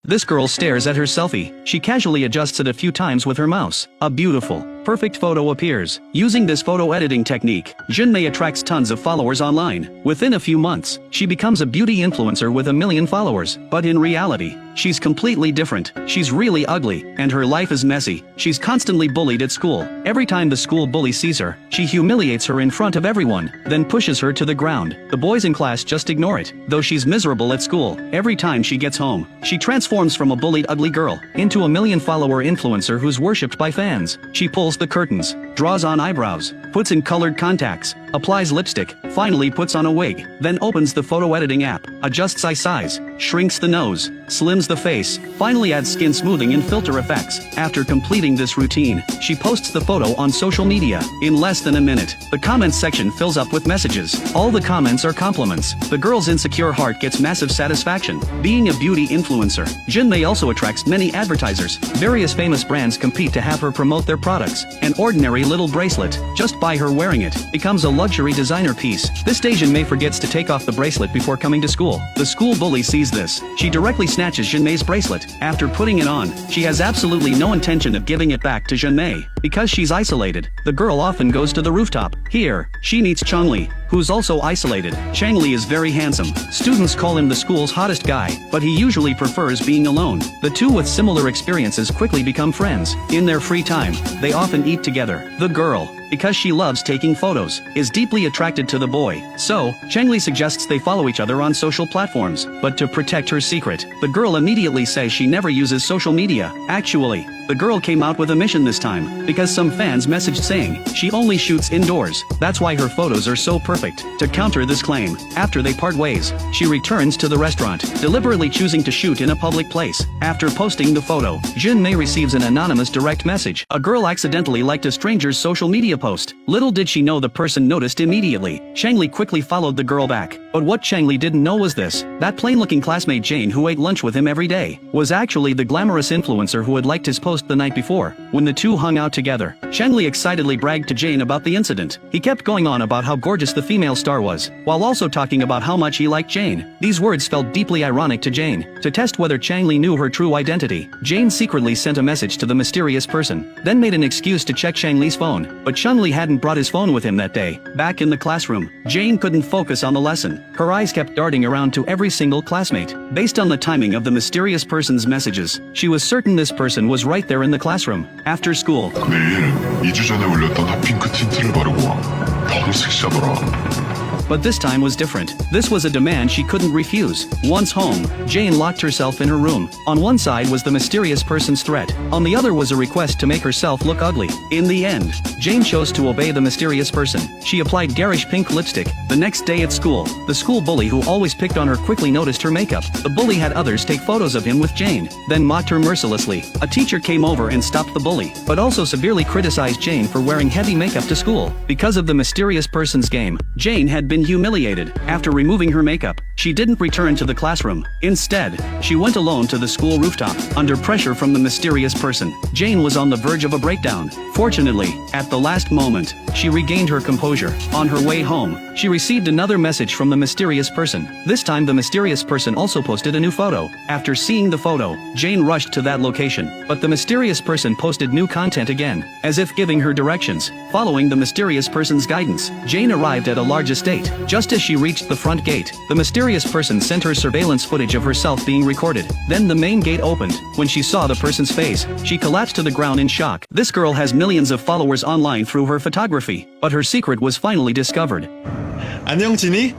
This girl stares at her selfie. She casually adjusts it a few times with her mouse. A beautiful, perfect photo appears. Using this photo editing technique, Junmei attracts tons of followers online. Within a few months, she becomes a beauty influencer with 1 million followers. But in reality, she's completely different. She's really ugly, and her life is messy. She's constantly bullied at school. Every time the school bully sees her, she humiliates her in front of everyone, then pushes her to the ground. The boys in class just ignore it. Though she's miserable at school, every time she gets home, she transforms from a bullied ugly girl into a 1 million follower influencer who's worshipped by fans. She pulls the curtains, draws on eyebrows, puts in colored contacts, applies lipstick, finally puts on a wig, then opens the photo editing app, adjusts eye size, shrinks the nose, slims the face, finally adds skin smoothing and filter effects. After completing this routine, she posts the photo on social media. In less than a minute, the comments section fills up with messages. All the comments are compliments. The girl's insecure heart gets massive satisfaction. Being a beauty influencer, Junmei also attracts many advertisers. Various famous brands compete to have her promote their products. An ordinary little bracelet, just by her wearing it, becomes a luxury designer piece. This day Junmei forgets to take off the bracelet before coming to school. The school bully sees this. She directly snatches Junmei's bracelet. After putting it on, she has absolutely no intention of giving it back to Junmei. Because she's isolated, the girl often goes to the rooftop. Here, she meets Changli, who's also isolated. Changli is very handsome. Students call him the school's hottest guy, but he usually prefers being alone. The two with similar experiences quickly become friends. In their free time, they often eat together. The girl, because she loves taking photos, is deeply attracted to the boy. So, Changli suggests they follow each other on social platforms. But to protect her secret, the girl immediately says she never uses social media. Actually, the girl came out with a mission this time, because some fans messaged saying she only shoots indoors. That's why her photos are so perfect. To counter this claim, after they part ways, she returns to the restaurant, deliberately choosing to shoot in a public place. After posting the photo, Junmei receives an anonymous direct message. A girl accidentally liked a stranger's social media post. Little did she know the person noticed immediately. Changli quickly followed the girl back. But what Changli didn't know was this. That plain-looking classmate Jane who ate lunch with him every day, was actually the glamorous influencer who had liked his post the night before. When the two hung out together, Changli excitedly bragged to Jane about the incident. He kept going on about how gorgeous the female star was, while also talking about how much he liked Jane. These words felt deeply ironic to Jane. To test whether Changli knew her true identity, Jane secretly sent a message to the mysterious person, then made an excuse to check Changli's phone. But Changli hadn't brought his phone with him that day. Back in the classroom, Jane couldn't focus on the lesson. Her eyes kept darting around to every single classmate. Based on the timing of the mysterious person's messages, she was certain this person was right there in the classroom. After school, 내일 2주 전에 올렸던 핫핑크 틴트를 바르고 와. 너무 섹시하더라. but this time was different. This was a demand she couldn't refuse. Once home, Jane locked herself in her room. On one side was the mysterious person's threat. On the other was a request to make herself look ugly. In the end, Jane chose to obey the mysterious person. She applied garish pink lipstick. The next day at school, the school bully who always picked on her quickly noticed her makeup. The bully had others take photos of him with Jane, then mocked her mercilessly. A teacher came over and stopped the bully, but also severely criticized Jane for wearing heavy makeup to school. Because of the mysterious person's game, Jane had been humiliated. After removing her makeup, she didn't return to the classroom. Instead, she went alone to the school rooftop. Under pressure from the mysterious person, Jane was on the verge of a breakdown. Fortunately, at the last moment, she regained her composure. On her way home, she received another message from the mysterious person. This time the mysterious person also posted a new photo. After seeing the photo, Jane rushed to that location, but the mysterious person posted new content again, as if giving her directions. Following the mysterious person's guidance, Jane arrived at a large estate. Just as she reached the front gate, the mysterious person sent her surveillance footage of herself being recorded. Then the main gate opened. When she saw the person's face, she collapsed to the ground in shock. This girl has millions of followers online through her photography, but her secret was finally discovered. 안녕 지니?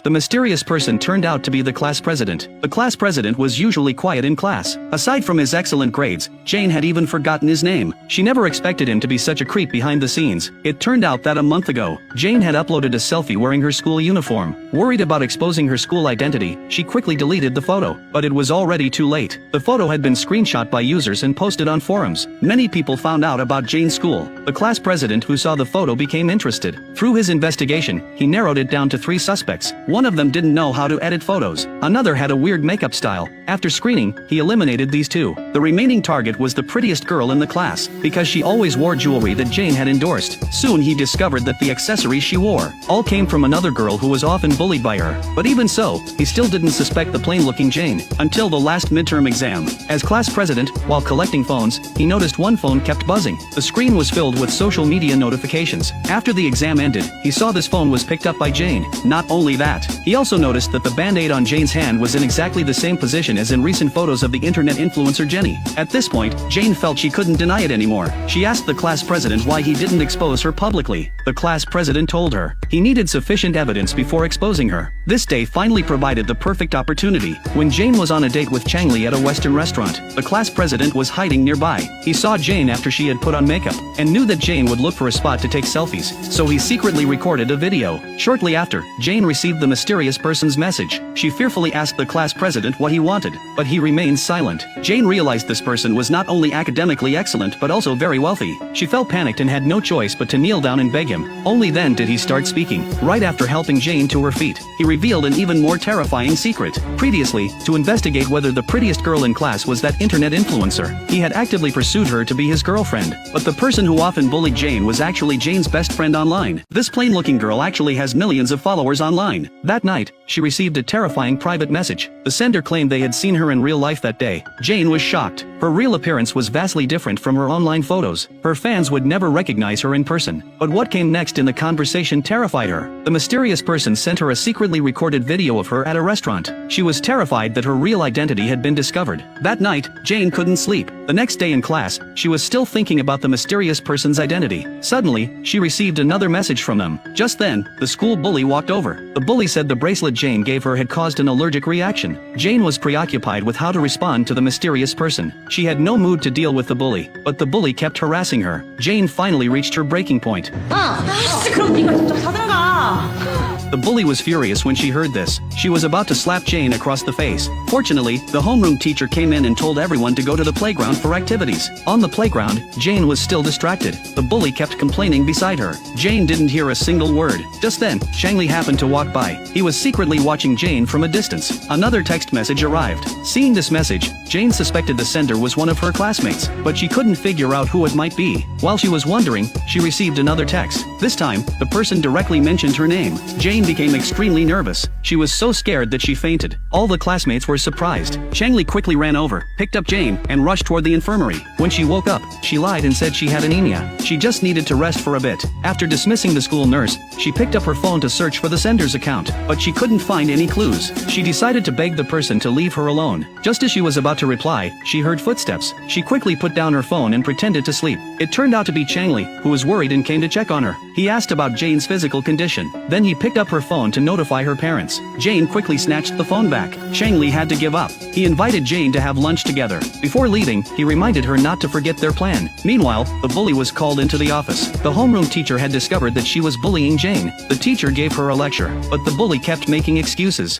The mysterious person turned out to be the class president. The class president was usually quiet in class. Aside from his excellent grades, Jane had even forgotten his name. She never expected him to be such a creep behind the scenes. It turned out that a month ago, Jane had uploaded a selfie wearing her school uniform. Worried about exposing her school identity, she quickly deleted the photo, but it was already too late. The photo had been screenshot by users and posted on forums. Many people found out about Jane's school. The class president who saw the photo became interested. Through his investigation, he narrowed it down to 3 suspects. one of them didn't know how to edit photos. Another had a weird makeup style. After screening, he eliminated these two. The remaining target was the prettiest girl in the class, because she always wore jewelry that Jane had endorsed. Soon he discovered that the accessories she wore all came from another girl who was often bullied by her. But even so, he still didn't suspect the plain-looking Jane until the last midterm exam. As class president, while collecting phones, he noticed one phone kept buzzing. The screen was filled with social media notifications. After the exam ended, he saw this phone was picked up by Jane. Not only that, he also noticed that the band-aid on Jane's hand was in exactly the same position as in recent photos of the internet influencer Jenny. At this point, Jane felt she couldn't deny it anymore. She asked the class president why he didn't expose her publicly. The class president told her he needed sufficient evidence before exposing her. This day finally provided the perfect opportunity. When Jane was on a date with Changli at a Western restaurant, the class president was hiding nearby. He saw Jane after she had put on makeup, and knew that Jane would look for a spot to take selfies, so he secretly recorded a video. Shortly after, Jane received the mysterious person's message. She fearfully asked the class president what he wanted, but he remained silent. Jane realized this person was not only academically excellent but also very wealthy. She felt panicked and had no choice but to kneel down and beg him. Only then did he start speaking. Right after helping Jane to her feet, he revealed an even more terrifying secret. Previously, to investigate whether the prettiest girl in class was that internet influencer, he had actively pursued her to be his girlfriend. But the person who often bullied Jane was actually Jane's best friend online. This plain-looking girl actually has millions of followers online. That night, she received a terrifying private message. The sender claimed they had seen her in real life that day. Jane was shocked. Her real appearance was vastly different from her online photos. Her fans would never recognize her in person. But what came next in the conversation terrified her. The mysterious person sent her a secretly recorded video of her at a restaurant. She was terrified that her real identity had been discovered. That night, Jane couldn't sleep. The next day in class, she was still thinking about the mysterious person's identity. Suddenly, she received another message from them. Just then, the school bully walked over. The bully said the bracelet Jane gave her had caused an allergic reaction. Jane was preoccupied with how to respond to the mysterious person. She had no mood to deal with the bully, but the bully kept harassing her. Jane finally reached her breaking point. 그럼 네가 직접 사든가. The bully was furious when she heard this. She was about to slap Jane across the face. Fortunately, the homeroom teacher came in and told everyone to go to the playground for activities. On the playground, Jane was still distracted. The bully kept complaining beside her. Jane didn't hear a single word. Just then, Changli happened to walk by. He was secretly watching Jane from a distance. Another text message arrived. Seeing this message, Jane suspected the sender was one of her classmates, but she couldn't figure out who it might be. While she was wondering, she received another text. This time, the person directly mentioned her name. Jane became extremely nervous. She was so scared that she fainted. All the classmates were surprised. Changli quickly ran over, picked up Jane, and rushed toward the infirmary. When she woke up, she lied and said she had anemia. She just needed to rest for a bit. After dismissing the school nurse, she picked up her phone to search for the sender's account, but she couldn't find any clues. She decided to beg the person to leave her alone. Just as she was about to reply, she heard footsteps. She quickly put down her phone and pretended to sleep. It turned out to be Changli, who was worried and came to check on her. He asked about Jane's physical condition. Then he picked up her phone to notify her parents. Jane quickly snatched the phone back. Changli had to give up. He invited Jane to have lunch together. Before leaving, he reminded her not to forget their plan. Meanwhile, the bully was called into the office. The homeroom teacher had discovered that she was bullying Jane. The teacher gave her a lecture, but the bully kept making excuses.